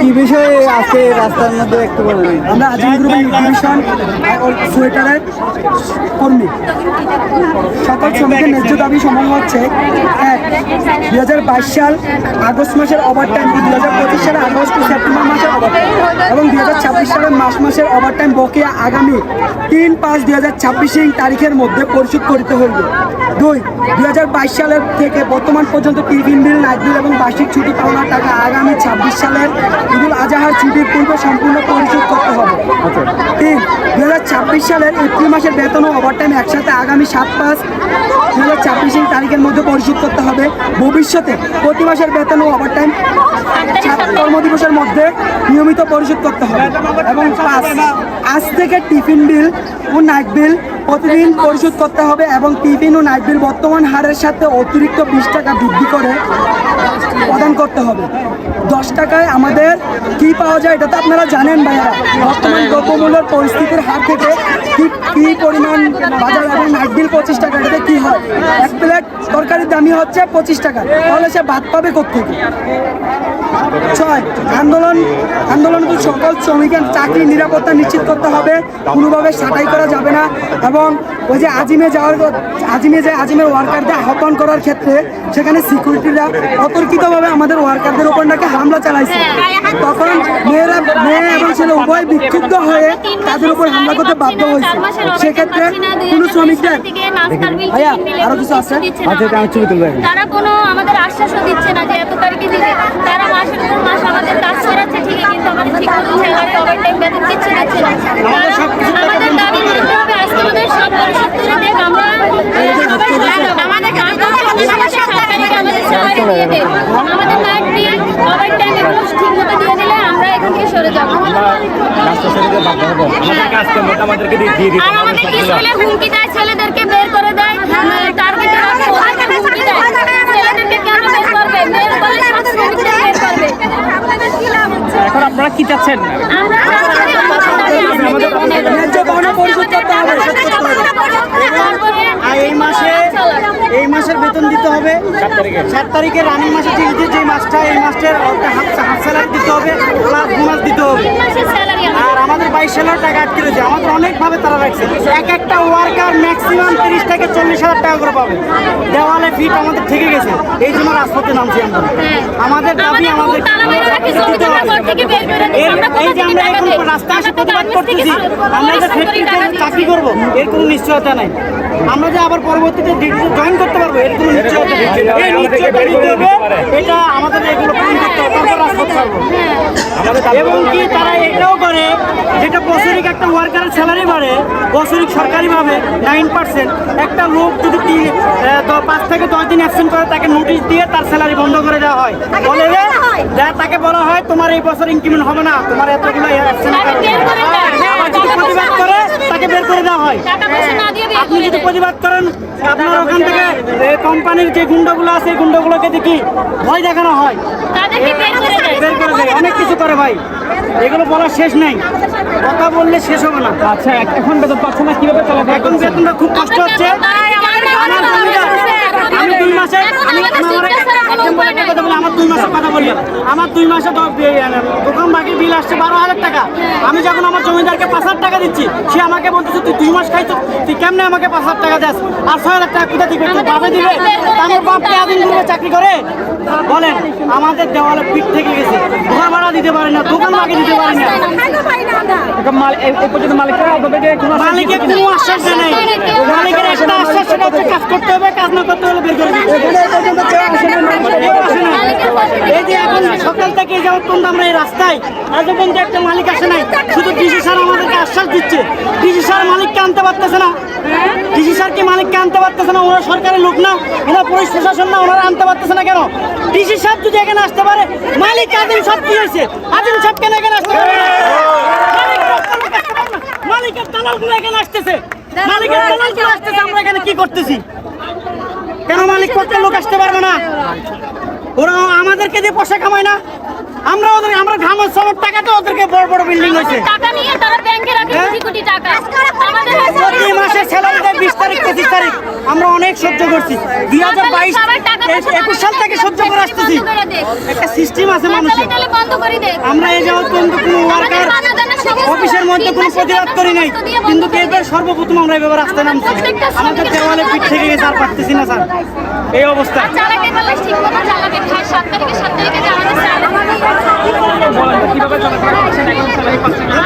কি বিষয়ে আজকে রাস্তার মধ্যে একটু বলবেন? আমরা আজিম গ্রুপের নিউট্রিশন সোয়েটারের কর্মী। সকল শ্রমিকের ন্যায্য দাবি সমূহ হচ্ছে: 1, 2022 সাল আগস্ট মাসের ওভারটাইম, 2025 সালে আগস্ট সেপ্টেম্বর মাসের ওভারটাইম এবং 2026 সালের মাসের ওভারটাইম বকেয়া আগামী 3/5/2026 তারিখের মধ্যে পরিশোধ করতে হইবে। 2, 2022 সালের থেকে বর্তমান পর্যন্ত টিফিন বিল, নাইট বিল এবং বার্ষিক ছুটি পাওনার টাকা আগামী 26 সালের ঈদুল আজহার ছুটির পূর্বে সম্পূর্ণ পরিশোধ করতে হবে। 3, 2026 সালের এপ্রিল মাসের বেতন ও ওভারটাইম একসাথে আগামী 7/5/2026 তারিখের মধ্যে পরিশোধ করতে হবে। ভবিষ্যতে প্রতি মাসের বেতন ও ওভারটাইম 7 কর্মদিবসের মধ্যে নিয়মিত পরিশোধ করতে হবে। এবং 5, আজ থেকে টিফিন বিল ও নাইট বিল প্রতিদিন পরিশোধ করতে হবে এবং টিফিন ও নাইট বিল বর্তমান হারের সাথে অতিরিক্ত 20 টাকা বৃদ্ধি করে প্রদান করতে হবে। 10 টাকায় আমাদের কি পাওয়া যায় এটা তো আপনারা জানেন ভাইয়া। বর্তমান দ্রব্যমূল্যের পরিস্থিতির হার থেকে কি পরিমাণ বাজার এবং নাইট বিল 25 টাকা, এটাতে কী হয়? এক প্লেট তরকারির দামই হচ্ছে 25 টাকা, তাহলে সে ভাত পাবে কোত্থেকে? 6, আন্দোলনরত সকল শ্রমিকের চাকরি নিরাপত্তা নিশ্চিত করতে হবে, কোনোভাবে ছাঁটাই করা যাবে না। এবং ওই যে আজিমের ওয়ার্কারদের আহ্বান করার ক্ষেত্রে সেখানে সিকিউরিটিরা অতর্কিতভাবে আমাদের ওয়ার্কারদের উপর নাকি হামলা চালাইছে। তখন মেয়ে এবং ছেলে উভয় বিক্ষুব্ধ হয়ে তাদের উপর হামলা করতে বাধ্য হয়েছে। সেক্ষেত্রে কোনো শ্রমিকদের ভাইয়া আরো কিছু আছে, তারা কোনো আমাদের আশ্বাসও দিচ্ছে না যে এত তারিখে দিবে। তারা মাসের পর মাস আমাদের কাজ করাচ্ছে ঠিকই, কিন্তু আমাদের ঠিক মতো স্যালারি, ওভারটাইম, বেতন কিচ্ছু দিচ্ছে না। আমাদের দাবি করতে হবে আজকে আমাদের সব পরিশোধ করে দেখ। আমরা আমাদের কাজ আমাদের স্যালারি দিয়ে দেয়, আমাদের নাইট বিল, ওভারটাইম এগুলো ঠিক মতো দিয়ে দিলে আমরা এখান থেকে সরে যাবো। আর আমাদের স্কুলে হুমকি দেয়, ছেলেদেরকে বের করে দেয়, টার্গেটে রাখে, হুমকি দেয়। ছেলেদেরকে কেন বের করবে? বের করলে সব শ্রমিকদের বের করবে। এখন আপনারা কি চাচ্ছেন? আমরা এই মাসের বেতন দিতে হবে 7 তারিখে রানিং মাসে যে মাসটা, এই মাসের হাফ স্যালারি দিতে হবে, প্লাস বোনাস দিতে হবে। আর আমাদের 22 সালের টাকা আটকে রয়েছে, আমাদের অনেকভাবে তারা রাখছে। একটা ওয়ার্কার ম্যাক্সিমাম 30 থেকে 40,000 টাকা করে পাবে। দেওয়ালে ফিট আমাদের থেকে গেছে, এই জন্য রাজপথে নামছি আমরা। আমাদের দাবি আমাদের এই যে আমরা এখন রাস্তায় এসে প্রতিবাদ করতেছি, আমরা যে ফ্যাক্টরিতে চাকরি করবো এর কোনো নিশ্চয়তা নাই। আমরা যে আবার পরবর্তীতে জয়েন করতে পারবো এর কোনো নিশ্চয়তা নেই। এই নিশ্চয়তা দিতে হবে, এটা আমাদের এগুলো পূরণ করতে হবে, তারপর রাজপথ ছাড়বো। এবং কি তারা এটাও করে, যেটা বছরিক একটা ওয়ার্কারের স্যালারি বাড়ে বছরিক সরকারিভাবে 9%। একটা লোক যদি 5 থেকে 10 দিন অ্যাবসেন্ট করে তাকে নোটিশ দিয়ে তার স্যালারি বন্ধ করে দেওয়া হয়। বলে তাকে বলা হয় তোমার এই বছর ইনক্রিমেন্ট হবে না, তোমার এতগুলো অ্যাবসেন্ট প্রতিবাদ করে তাকে বের করে দেওয়া হয়। আপনি যদি প্রতিবাদ করেন আপনার ওখান থেকে কোম্পানির যে গুন্ডাগুলো আছে এই গুন্ডাগুলোকে দেখি ভয় দেখানো হয়, বের করে দেয়, অনেক কিছু করে ভাই। এগুলো বলার শেষ নাই, কথা বললে শেষ হবে না। আচ্ছা, এখন বেতন পাচ্ছে না, কিভাবে চলে? এখন বেতনটা খুব কষ্ট হচ্ছে। আমি 2 মাসে আমার 2 মাসে দোকান বাকি বিল আসছে 12,000 টাকা। আমি যখন আমার জমিদারকে 5,000 টাকা দিচ্ছি, সে আমাকে বলতেছে তুই 2 মাস খাইছো, তুই কেমনে আমাকে 5,000 টাকা দেস? আর 6,000 টাকা কোথা দিবে? বাপে দিবে? আমার বাপকে আদিন গ্রুপে চাকরি করে? বলেন, আমাদের দেওয়ালে পিঠ থেকে গেছে, ঘর ভাড়া দিতে পারি না, দোকান বাকি দিতে পারি না। মালিকের কোনো আশ্বাস নেই, মালিকের একটা আশ্বাস, সেটা হচ্ছে কাজ করতে হবে, কাজ না করতে হলে বের করে দিবে। এই যে এখন সকাল থেকে যাওয়ার পর্যন্ত আমরা এই রাস্তায়, আজ পর্যন্ত একটা মালিক আসে নাই। শুধু ডিসি স্যার আমাদেরকে আশ্বাস দিচ্ছে, ডিসি স্যার মালিককে আনতে পারতেছে না। ডিসি স্যারকে মালিককে আনতে পারতেছে না, ওনারা সরকারের লোক না, ওনারা পুলিশ প্রশাসন না, ওনারা আনতে পারতেছে না কেন? ডিসি সাহেব যদি এখানে আসতে পারে, মালিক আদিম সাহেব কি হয়েছে? আদিম সাহেব কেন এখানে আসতে পারে? মালিকের দালালগুলো এখানে আসতেছে, মালিকের দালালগুলো আসতেছে, আমরা এখানে কি করতেছি? কেন মালিক পক্ষের লোক আসতে পারবে না? ওরা আমাদেরকে দিয়ে পয়সা কামায় না, আমরা ঘামের সবার টাকাতে ওদেরকে বড় বড় বিল্ডিং হয়েছে। টাকা নিয়ে তারা ব্যাংকে রাখে কোটি কোটি টাকা। অনেক সহ্য করছি 2022 21 সাল থেকে সহ্য করে আসতেছি একটা সিস্টেম আছে মানুষের বন্ধ করে দে। আমরা এই যাওয়ার পর্যন্ত কোনো ওয়ার্কার অফিসের মধ্যে কোনো প্রতিবাদ করি নাই কিন্তু এবার সর্বপ্রথম আমরা এবার রাস্তায় নামছি আমাদের দেওয়ালে পিঠ থেকে গেছে আর পারতেছি না স্যার এই অবস্থা চালাকে বলে ঠিক মতো চালাবে খায় 7 তারিখে যে আমাদের স্যালারি কিভাবে চলাফেরা করছেন এখন স্যালারি পাচ্ছেন না